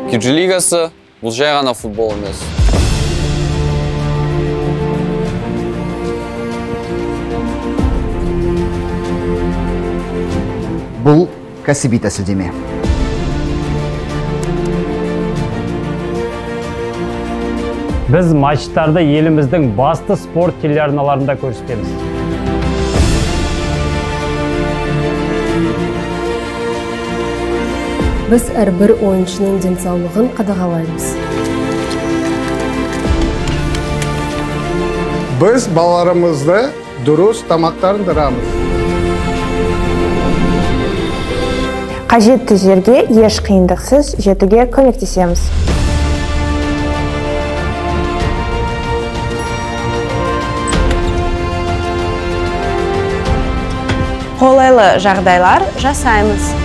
QG лигасы бұл жай ғана футбол емес. Бұл кәсіби тәсілдеме. Біз матчтарды еліміздің басты спорт телеарналарында көрсетеміз. Біз әрбір ойыншының денсаулығын қадағалаймыз. Біз балаларымызды дұрыс тамақтандырамыз. Қажетті жерге еш қиындықсыз жетуге көмектесеміз. Қолайлы жағдайлар жасаймыз.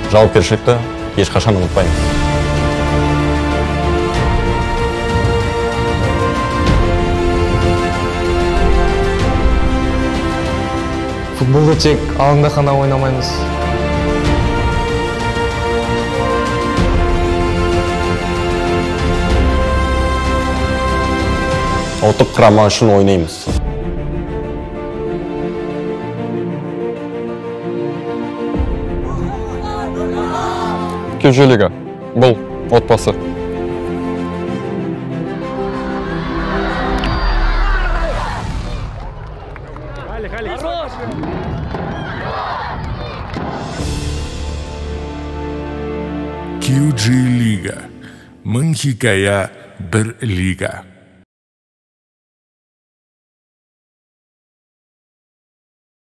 Жауапкершілікті ешқашан ұмытпаймыз. Футболды тек алаңда ғана ойнамаймыз. Ұлттық құрама үшін ойнаймыз. QG лига. Бұл отбасы. QG лига. Мың хикая, бір лига.